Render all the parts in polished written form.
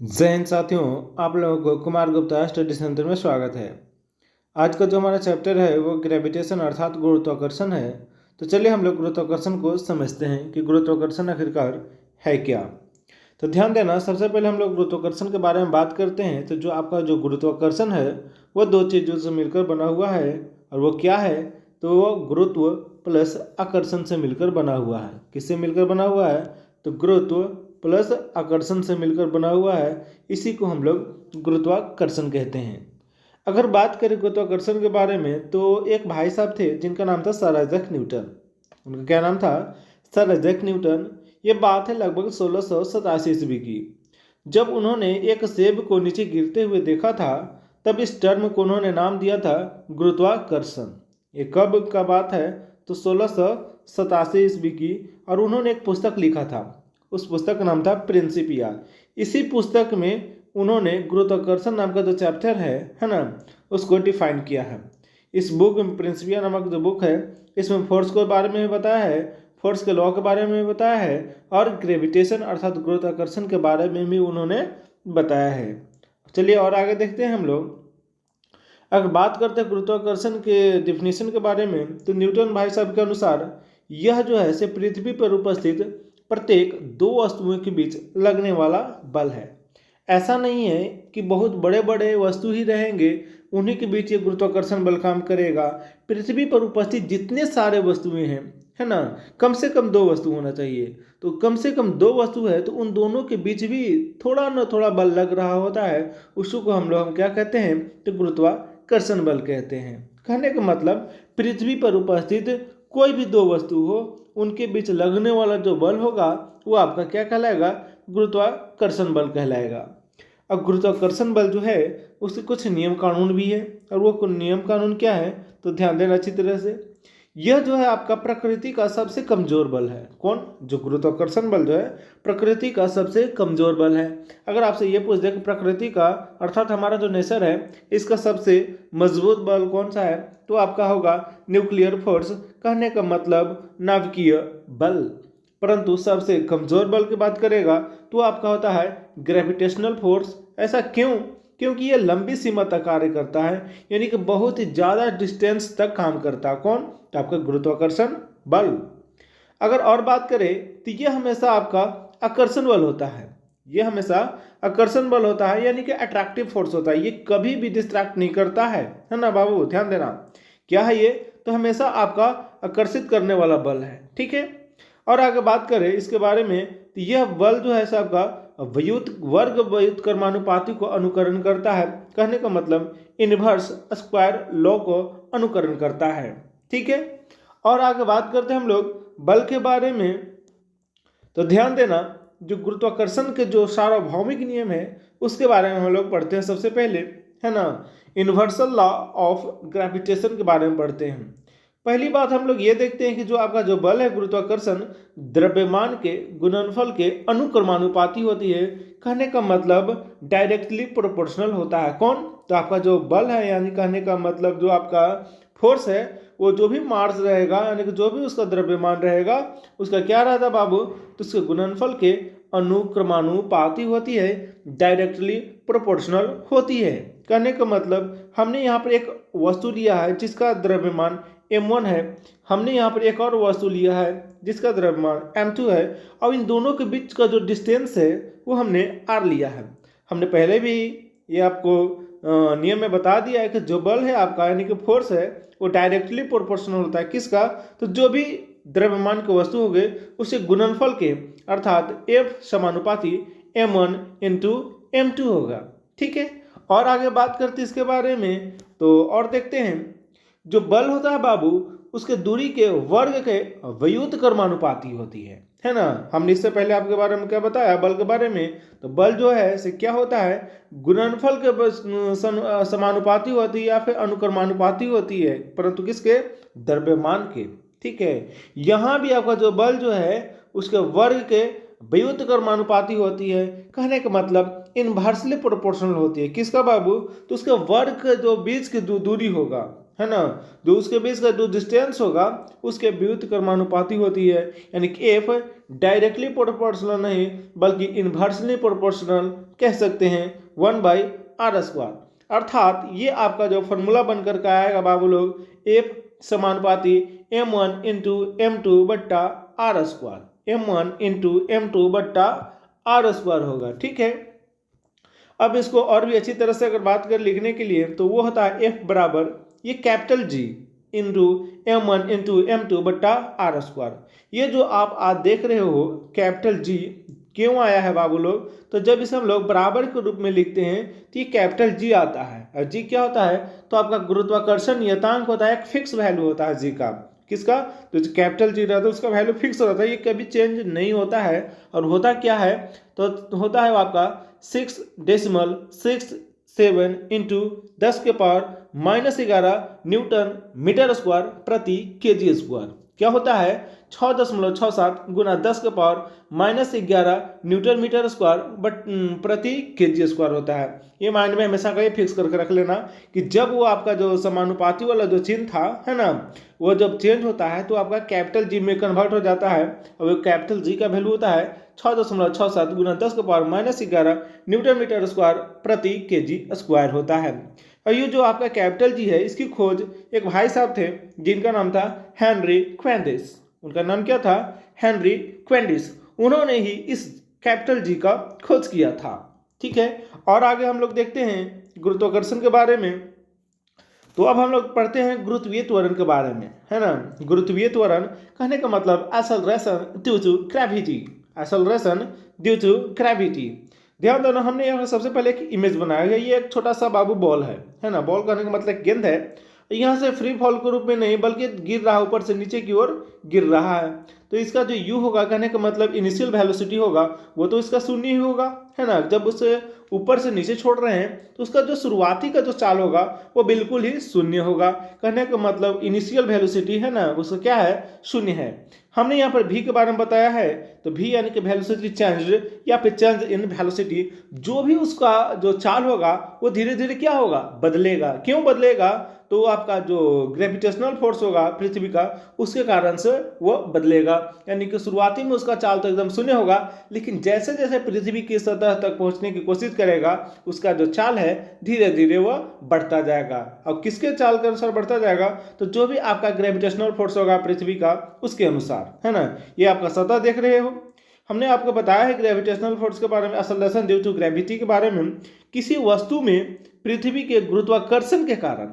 जय हिंद साथियों, आप लोगों को कुमार गुप्ता स्टडी सेंटर में स्वागत है। आज का जो हमारा चैप्टर है वो ग्रेविटेशन अर्थात गुरुत्वाकर्षण है। तो चलिए हम लोग गुरुत्वाकर्षण को समझते हैं कि गुरुत्वाकर्षण आखिरकार है क्या। तो ध्यान देना, सबसे पहले हम लोग गुरुत्वाकर्षण के बारे में बात करते हैं। तो जो आपका जो गुरुत्वाकर्षण है वो दो चीज़ों से मिलकर बना हुआ है, और वो क्या है? तो वो गुरुत्व प्लस आकर्षण से मिलकर बना हुआ है। किससे मिलकर बना हुआ है? तो गुरुत्व प्लस आकर्षण से मिलकर बना हुआ है। इसी को हम लोग गुरुत्वाकर्षण कहते हैं। अगर बात करें गुरुत्वाकर्षण के बारे में, तो एक भाई साहब थे जिनका नाम था सर आइजैक न्यूटन। उनका क्या नाम था? Sir Isaac Newton. ये बात है लगभग 1687 ईस्वी की। जब उन्होंने एक सेब को नीचे गिरते हुए देखा था, तब इस टर्म को उन्होंने नाम दिया था गुरुत्वाकर्षण। ये कब का बात है? तो 1687 ईस्वी की। और उन्होंने एक पुस्तक लिखा था, उस पुस्तक का नाम था प्रिंसिपिया। इसी पुस्तक में उन्होंने गुरुत्वाकर्षण नाम का जो चैप्टर है ना, उसको डिफाइन किया है। इस बुक में, प्रिंसिपिया नामक जो बुक है, इसमें फोर्स के बारे में बताया है, फोर्स के लॉ के बारे में बताया है, और ग्रेविटेशन अर्थात गुरुत्वाकर्षण के बारे में भी उन्होंने बताया है। चलिए और आगे देखते हैं हम लोग। अगर बात करते हैं गुरुत्वाकर्षण के डिफिनीशन के बारे में, तो न्यूटन भाई साहब के अनुसार यह जो है से पृथ्वी पर उपस्थित प्रत्येक दो वस्तुओं के बीच लगने वाला बल है। ऐसा नहीं है कि बहुत बड़े बड़े वस्तु ही रहेंगे, उन्हीं के बीच ये गुरुत्वाकर्षण बल काम करेगा। पृथ्वी पर उपस्थित जितने सारे वस्तुएं हैं, है ना, कम से कम दो वस्तु होना चाहिए। तो कम से कम दो वस्तु है, तो उन दोनों के बीच भी थोड़ा ना थोड़ा बल लग रहा होता है। उसको हम क्या कहते हैं? तो गुरुत्वाकर्षण बल कहते हैं। कहने का मतलब, पृथ्वी पर उपस्थित कोई भी दो वस्तु हो, उनके बीच लगने वाला जो बल होगा वो आपका क्या कहलाएगा? गुरुत्वाकर्षण बल कहलाएगा। अब गुरुत्वाकर्षण बल जो है उसके कुछ नियम कानून भी है, और वो नियम कानून क्या है? तो ध्यान देना अच्छी तरह से। यह जो है आपका प्रकृति का सबसे कमजोर बल है। कौन? जो गुरुत्वाकर्षण बल जो है प्रकृति का सबसे कमजोर बल है। अगर आपसे ये पूछ दे कि प्रकृति का अर्थात हमारा जो नेचर है, इसका सबसे मजबूत बल कौन सा है, तो आपका होगा न्यूक्लियर फोर्स। कहने का मतलब नाभिकीय बल। परंतु सबसे कमजोर बल की बात करेगा तो आपका होता है ग्रेविटेशनल फोर्स। ऐसा क्यों? क्योंकि ये लंबी सीमा तक कार्य करता है, यानी कि बहुत ही ज़्यादा डिस्टेंस तक काम करता है। कौन? तो आपका गुरुत्वाकर्षण बल। अगर और बात करें तो ये हमेशा आपका आकर्षण बल होता है। ये हमेशा आकर्षण बल होता है, यानी कि अट्रैक्टिव फोर्स होता है। ये कभी भी डिस्ट्रैक्ट नहीं करता है ना बाबू, ध्यान देना। क्या है ये? तो हमेशा आपका आकर्षित करने वाला बल है। ठीक है। और आगे बात करें इसके बारे में, तो यह बल जो है आपका वर्ग कर्मानुपाती को अनुकरण करता है। कहने का मतलब इनवर्स स्क्वायर लॉ को अनुकरण करता है। ठीक है। और आगे बात करते हैं हम लोग बल के बारे में। तो ध्यान देना, जो गुरुत्वाकर्षण के जो सार्वभौमिक नियम है उसके बारे में हम लोग पढ़ते हैं। सबसे पहले, है ना, यूनिवर्सल लॉ ऑफ ग्रेविटेशन के बारे में पढ़ते हैं। पहली बात हम लोग ये देखते हैं कि जो आपका जो बल है गुरुत्वाकर्षण, द्रव्यमान के गुणनफल के अनुक्रमानुपाती होती है। कहने का मतलब डायरेक्टली प्रोपोर्शनल होता है। कौन? तो आपका जो बल है, यानी कहने का मतलब जो आपका फोर्स है, वो जो भी मास रहेगा, यानी कि जो भी उसका द्रव्यमान रहेगा, उसका क्या रहता है बाबू? तो उसके गुणनफल के अनुक्रमानुपाती होती है, डायरेक्टली प्रोपोर्शनल होती है। कहने का मतलब हमने यहाँ पर एक वस्तु लिया है जिसका द्रव्यमान m1 है, हमने यहाँ पर एक और वस्तु लिया है जिसका द्रव्यमान m2 है, और इन दोनों के बीच का जो डिस्टेंस है वो हमने r लिया है। हमने पहले भी ये आपको नियम में बता दिया है कि जो बल है आपका, यानी कि फोर्स है, वो डायरेक्टली प्रोपोर्शनल होता है। किसका? तो जो भी द्रव्यमान की वस्तु हो गए उसके गुणनफल के, अर्थात F समानुपाती m1 इंटू m2 होगा। ठीक है। और आगे बात करते इसके बारे में, तो और देखते हैं जो बल होता है बाबू, उसके दूरी के वर्ग के व्युत कर्मानुपाती होती है ना। हमने इससे पहले आपके बारे में क्या बताया बल के बारे में? तो बल जो है से क्या होता है? गुणनफल के समानुपाती होती है या फिर अनुक्रमानुपाती होती है, परंतु किसके? द्रव्यमान के। ठीक है। यहाँ भी आपका जो बल जो है उसके वर्ग के व्युत कर्मानुपाती होती है। कहने का मतलब इनवर्सली प्रोपोर्शनल होती है। किसका बाबू? तो उसके वर्ग के जो बीच की दूरी होगा, है ना, जो उसके बीच का जो डिस्टेंस होगा उसके व्युत्क्रमानुपाती होती है, यानी कि एफ डायरेक्टली प्रोपोर्शनल नहीं बल्कि इन्वर्सली प्रोपोर्शनल कह सकते हैं 1/r²। अर्थात ये आपका जो फॉर्मूला बनकर का आएगा बाबू लोग, एफ समानुपाती m1 इंटू m2 बट्टा r², m1 इंटू m2 बट्टा r² होगा। ठीक है, अब इसको और भी अच्छी तरह से अगर बात कर लिखने के लिए तो वो होता है एफ बराबर ये capital G into m1 into m2 बट्टा r²। ये जो आप आज देख रहे हो कैपिटल जी क्यों आया है बाबू लोग, तो जब इसे हम लोग बराबर के रूप में लिखते हैं तो ये कैपिटल जी आता है, और जी क्या होता है, तो आपका गुरुत्वाकर्षण नियतांक होता है, एक फिक्स वैल्यू होता है जी का। किसका, तो जो कैपिटल जी रहता है उसका वैल्यू फिक्स होता है, ये कभी चेंज नहीं होता है। और होता क्या है, तो होता है आपका 6.67 इंटू 10⁻⁻11 न्यूटन मीटर स्क्वायर प्रति kg²। क्या होता है, 6.67 गुना 10⁻⁻11 न्यूटन मीटर स्क्वायर प्रति kg² होता है। ये माइंड में हमेशा का ये फिक्स करके रख लेना कि जब वो आपका जो समानुपाती वाला जो चिन्ह था, है ना, वो जब चेंज होता है तो आपका कैपिटल जी में कन्वर्ट हो जाता है, और वो कैपिटल जी का वैल्यू होता है 6.67 गुना 10⁻⁻11 न्यूटन मीटर स्क्वायर प्रति kg² होता है। और ये जो आपका कैपिटल जी है इसकी खोज एक भाई साहब थे जिनका नाम था हेनरी क्वेंडिस। उनका नाम क्या था, हेनरी क्वेंडिस। उन्होंने ही इस कैपिटल जी का खोज किया था। ठीक है, और आगे हम लोग देखते हैं गुरुत्वाकर्षण के बारे में। तो अब हम लोग पढ़ते हैं गुरुत्वीय त्वरण के बारे में, है ना। गुरुत्वीय त्वरण कहने का मतलब acceleration due to gravity, acceleration due to gravity. ध्यान देना, हमने यहाँ सबसे पहले एक इमेज बनाया है, ये एक छोटा सा बाबू बॉल है ना। बॉल कहने का मतलब गेंद है, यहाँ से फ्री फॉल के रूप में नहीं बल्कि गिर रहा है, ऊपर से नीचे की ओर गिर रहा है। तो इसका जो u होगा कहने का मतलब इनिशियल वेलोसिटी होगा वो तो इसका 0 ही होगा, है ना। जब उसे ऊपर से नीचे छोड़ रहे हैं तो उसका जो शुरुआती का जो चाल होगा वो बिल्कुल ही 0 होगा। कहने का मतलब इनिशियल वेलोसिटी, है ना, उसका क्या है, 0 है। हमने यहाँ पर v के बारे में बताया है, तो v यानी कि वेलोसिटी चेंज या फिर चेंज इन वेलोसिटी। जो भी उसका जो चाल होगा वो धीरे धीरे क्या होगा, बदलेगा। क्यों बदलेगा, तो आपका जो ग्रेविटेशनल फोर्स होगा पृथ्वी का उसके कारण से वो बदलेगा। यानी कि शुरुआती में उसका चाल तो एकदम 0 होगा, लेकिन जैसे जैसे पृथ्वी की सतह तक पहुंचने की कोशिश करेगा उसका जो चाल है धीरे धीरे वो बढ़ता जाएगा। और किसके चाल के अनुसार बढ़ता जाएगा, तो जो भी आपका ग्रेविटेशनल फोर्स होगा पृथ्वी का उसके अनुसार, है ना। ये आपका सतह देख रहे हो। हमने आपको बताया है ग्रेविटेशनल फोर्स के बारे में, एक्सेलरेशन ड्यू टू ग्रेविटी के बारे में। किसी वस्तु में पृथ्वी के गुरुत्वाकर्षण के कारण,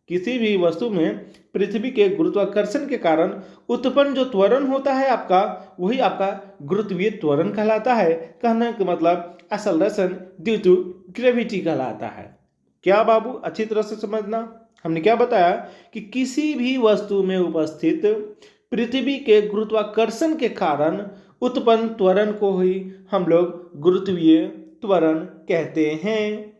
किसी भी वस्तु में पृथ्वी के गुरुत्वाकर्षण के कारण उत्पन्न जो त्वरण होता है आपका, वही आपका गुरुत्वीय त्वरण कहलाता है। कहने का मतलब एक्सेलरेशन ड्यू टू ग्रेविटी कहलाता है। क्या बाबू, अच्छी तरह से समझना। हमने क्या बताया कि किसी भी वस्तु में उपस्थित पृथ्वी के गुरुत्वाकर्षण के कारण उत्पन्न त्वरण को ही हम लोग गुरुत्वीय त्वरण कहते हैं।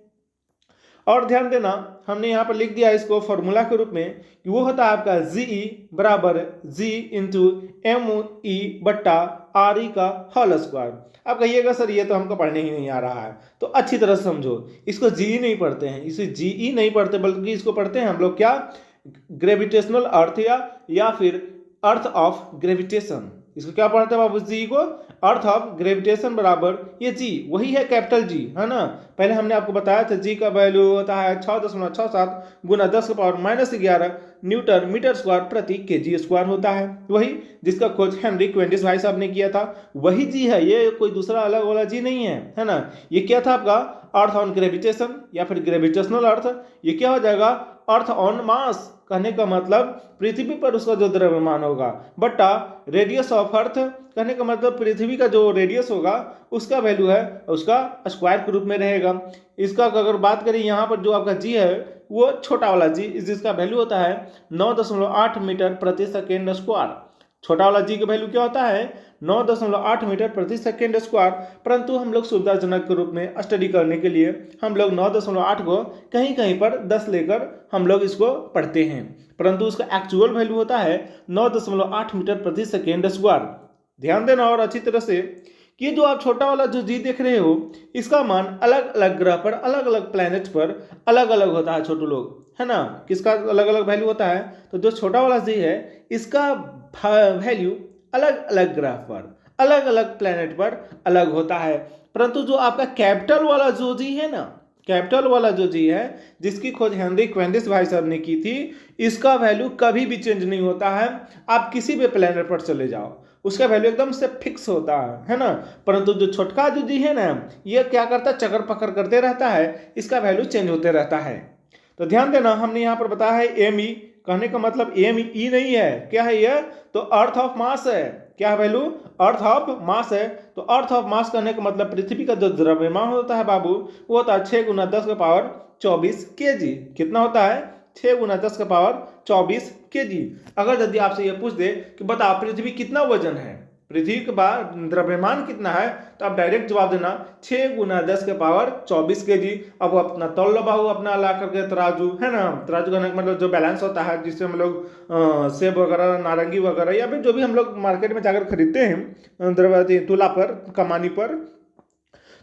और ध्यान देना, हमने यहाँ पर लिख दिया इसको फॉर्मूला के रूप में कि वो होता है आपका GE बराबर G इंटू ME बट्टा RE का होल स्क्वायर। अब कहिएगा सर ये तो हमको पढ़ने ही नहीं आ रहा है, तो अच्छी तरह से समझो, इसको GE नहीं पढ़ते हैं, इसे GE नहीं पढ़ते बल्कि इसको पढ़ते हैं हम लोग क्या, ग्रेविटेशनल अर्थ या फिर अर्थ ऑफ ग्रेविटेशन। इसको क्या पढ़ते हैं बाबू, जी को, अर्थ ऑफ ग्रेविटेशन बराबर ये जी, वही है कैपिटल जी, है ना। पहले हमने आपको बताया था जी का वैल्यू होता है 6.67 गुना 10⁻⁻11 न्यूटन मीटर स्क्वायर प्रति kg² होता है। वही जिसका खोज हेनरी क्वेंडिस भाई साहब ने किया था, वही जी है, ये कोई दूसरा अलग वाला जी नहीं है ना। ये क्या था आपका, अर्थ ऑन ग्रेविटेशन या फिर ग्रेविटेशनल अर्थ। ये क्या हो जाएगा, अर्थ ऑन मास, कहने का मतलब पृथ्वी पर उसका जो द्रव्यमान होगा, बट्टा रेडियस ऑफ अर्थ, कहने का मतलब पृथ्वी का जो रेडियस होगा उसका वैल्यू है उसका स्क्वायर के रूप में रहेगा। इसका अगर बात करें यहाँ पर जो आपका जी है वो छोटा वाला जी, जिसका वैल्यू होता है 9.8 मीटर प्रति सेकेंड स्क्वायर। छोटा वाला जी का वैल्यू क्या होता है, 9.8 मीटर प्रति सेकेंड स्क्वायर। परंतु हम लोग सुविधाजनक के रूप में स्टडी करने के लिए हम लोग 9.8 को कहीं कहीं पर 10 लेकर हम लोग इसको पढ़ते हैं, परंतु उसका एक्चुअल वैल्यू होता है 9.8 मीटर प्रति सेकेंड स्क्वायर। ध्यान देना और अच्छी तरह से कि जो आप छोटा वाला जो जी देख रहे हो इसका मान अलग अलग ग्रह पर, अलग अलग प्लैनेट पर अलग अलग होता है छोटे लोग, है ना, किसका अलग अलग वैल्यू होता है। तो जो छोटा वाला जी है इसका वैल्यू अलग अलग ग्रह पर, अलग अलग प्लेनेट पर अलग होता है। परंतु जो आपका कैपिटल वाला जो जी है ना, कैपिटल वाला जो जी है जिसकी खोज हेनरी क्वेंडिस भाई साहब ने की थी, इसका वैल्यू कभी भी चेंज नहीं होता है। आप किसी भी प्लेनेट पर चले जाओ उसका वैल्यू एकदम से फिक्स होता है ना। परंतु जो छोटका जो जी है ना, ये क्या करता है, चक्कर पकड़ करते रहता है, इसका वैल्यू चेंज होते रहता है। तो ध्यान देना, हमने यहाँ पर बताया है एम ई, कहने का मतलब एम ई नहीं है, क्या है ये, तो अर्थ ऑफ मास है। क्या वैल्यू, अर्थ ऑफ मास है। तो अर्थ ऑफ मास करने का मतलब पृथ्वी का जो द्रव्यमान होता है बाबू, वो होता है 6 × 10⁻24 kg। कितना होता है, 6 × 10⁻24 kg। अगर यदि आपसे ये पूछ दे कि बता पृथ्वी कितना वजन है, पृथ्वी का द्रव्यमान कितना है, तो आप डायरेक्ट जवाब देना 6 × 10⁻24 kg। अब अपना तौल लो बाबू, अपना ला करके तराजू, है ना, तराजू का मतलब जो बैलेंस होता है जिससे हम लोग सेब वगैरह, नारंगी वगैरह, या फिर जो भी हम लोग मार्केट में जाकर खरीदते हैं द्रव्य तुला पर, कमानी पर,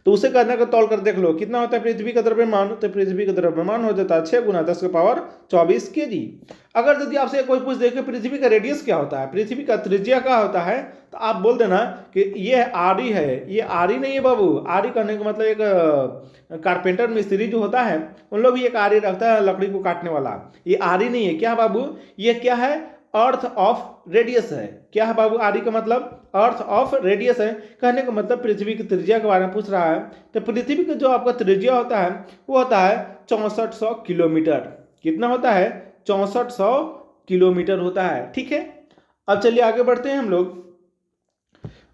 तो उसे करने का तौल कर देख लो कितना होता है पृथ्वी का द्रव्यमान। तो पृथ्वी का द्रव्यमान हो जाता है 6 × 10⁻24 kg। अगर यदि आपसे कोई पूछ दे कि पृथ्वी का रेडियस क्या होता है, पृथ्वी का त्रिज्या क्या होता है, तो आप बोल देना कि ये आरी है। ये आरी नहीं है बाबू, आरी करने का मतलब एक कारपेंटर मिस्त्री जो होता है उन लोग भी एक आरी रखता है लकड़ी को काटने वाला, ये आरी नहीं है। क्या बाबू, ये क्या है, अर्थ ऑफ रेडियस है। क्या है बाबू, आरी का मतलब अर्थ ऑफ रेडियस है। कहने का मतलब पृथ्वी की त्रिज्या के बारे में पूछ रहा है। तो पृथ्वी का जो आपका त्रिज्या होता है वो होता है 6400 किलोमीटर। कितना होता है, 6400 किलोमीटर होता है। ठीक है, अब चलिए आगे बढ़ते हैं हम लोग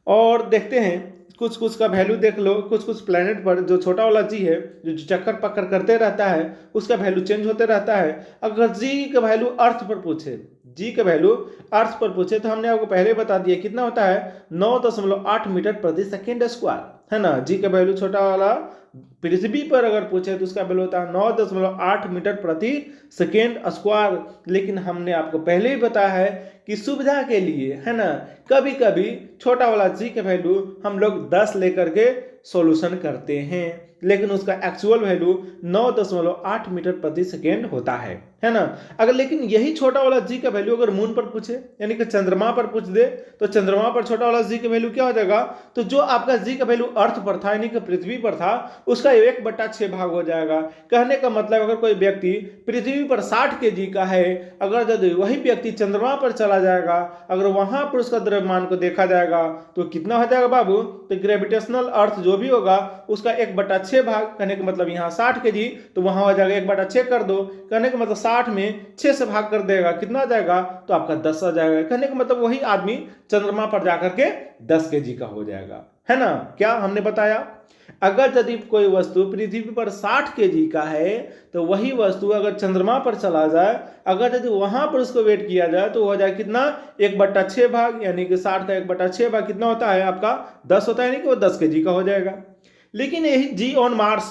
और देखते हैं कुछ कुछ का वैल्यू देख लो। कुछ कुछ प्लेनेट पर जो छोटा वाला जी है जो चक्कर पकड़ करते रहता है उसका वैल्यू चेंज होते रहता है। अगर जी का वैल्यू अर्थ पर पूछे, जी का वैल्यू अर्थ पर पूछे, तो हमने आपको पहले बता दिया कितना होता है, 9.8 मीटर प्रति सेकेंड स्क्वायर, है ना। जी का वैल्यू छोटा वाला पृथ्वी पर अगर पूछे तो उसका वैल्यू होता है 9.8 मीटर प्रति सेकेंड स्क्वायर। लेकिन हमने आपको पहले ही बताया है कि सुविधा के लिए, है ना, कभी कभी छोटा वाला जी का वैल्यू हम लोग 10 लेकर के सॉल्यूशन करते हैं, लेकिन उसका एक्चुअल वैल्यू 9.8 मीटर प्रति सेकेंड होता है ना। अगर लेकिन यही छोटा वाला जी का वैल्यू अगर मून पर पूछे, यानी कि चंद्रमा पर पूछ दे, तो चंद्रमा पर छोटा वाला जी का वैल्यू क्या हो जाएगा, तो जो आपका जी का वैल्यू अर्थ पर था यानी कि पृथ्वी पर था उसका 1/6 भाग हो जाएगा। कहने का मतलब अगर कोई व्यक्ति पृथ्वी पर 60 kg का है, अगर यदि वही व्यक्ति चंद्रमा पर चला जाएगा, अगर वहां पर उसका द्रव्यमान को देखा जाएगा तो कितना हो जाएगा बाबू, तो ग्रेविटेशनल अर्थ जो भी होगा उसका 1/6 भाग। कहने का मतलब यहाँ 60 kg तो वहां हो जाएगा 1/6 कर दो। कहने का मतलब 60 में 6 से भाग कर देगा, कितना आ जाएगा, तो आपका 10 आ जाएगा। कहने का मतलब वही आदमी चंद्रमा पर जाकर के 10 kg का हो जाएगा, है ना। क्या हमने बताया, अगर यदि कोई वस्तु पृथ्वी पर 60 kg का है तो वही वस्तु अगर चंद्रमा पर चला जाए, अगर यदि वहां पर उसको वेट किया जाए तो हो जाए कितना, 1/6 भाग, यानी कि 60 का 1/6 भाग कितना होता है आपका 10 होता है, यानी कि वो 10 kg का हो जाएगा। लेकिन यही जी ऑन मार्स,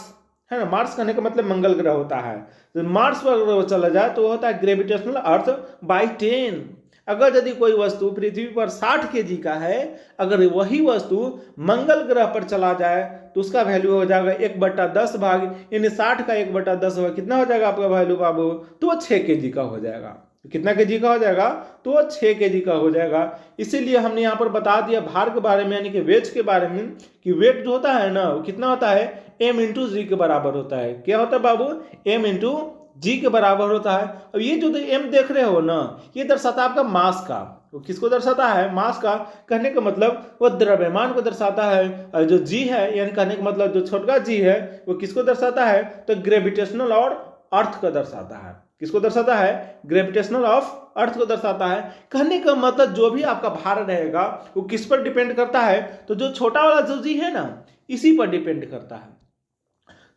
है ना, मार्स करने का मतलब मंगल ग्रह होता है, तो मार्स पर अगर वो चला जाए तो होता है ग्रेविटेशनल अर्थ बाई 10। अगर यदि कोई वस्तु पृथ्वी पर 60 kg का है, अगर वही वस्तु मंगल ग्रह पर चला जाए तो उसका वैल्यू हो जाएगा 1/10 भाग, यानी 60 का 1/10 भाग कितना हो जाएगा आपका वैल्यू बाबू, तो वो 6 kg का हो जाएगा। कितना kg का हो जाएगा, तो वो 6 kg का हो जाएगा। इसीलिए हमने यहाँ पर बता दिया भार के बारे में, यानी कि वेट के बारे में, कि वेट जो होता है ना वो कितना होता है, m × g के बराबर होता है। क्या होता है बाबू, m × g के बराबर होता है। अब ये जो m देख रहे हो ना, ये दर्शाता है आपका मास का। तो किसको दर्शाता है, मास का। कहने का मतलब वो द्रव्यमान को दर्शाता है। और जो g है, यानी कहने का मतलब जो छोटा g है वो किसको दर्शाता है, तो ग्रेविटेशनल और अर्थ को दर्शाता है। किसको दर्शाता है, ग्रेविटेशनल ऑफ अर्थ को दर्शाता है। कहने का मतलब जो भी आपका भार रहेगा वो किस पर डिपेंड करता है, तो जो छोटा वाला जो जी है ना इसी पर डिपेंड करता है।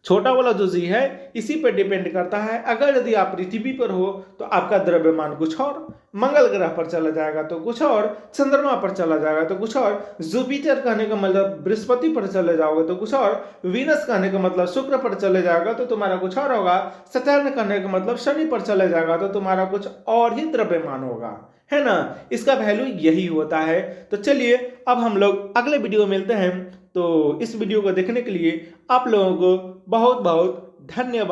छोटा वाला जो जी है इसी पर डिपेंड करता है। अगर यदि आप पृथ्वी पर हो तो आपका द्रव्यमान कुछ और, मंगल ग्रह पर चला जाएगा तो कुछ और, चंद्रमा पर चला जाएगा तो कुछ और, जुपिटर कहने का मतलब बृहस्पति पर चले जाओगे तो कुछ और, वीनस कहने का मतलब शुक्र पर चले जाएगा तो तुम्हारा कुछ और होगा, सटर्न कहने का मतलब शनि पर चले जाएगा तो तुम्हारा कुछ और ही द्रव्यमान होगा, है ना। इसका वैल्यू यही होता है। तो चलिए अब हम लोग अगले वीडियो में मिलते हैं। तो इस वीडियो को देखने के लिए आप लोगों को बहुत बहुत धन्यवाद।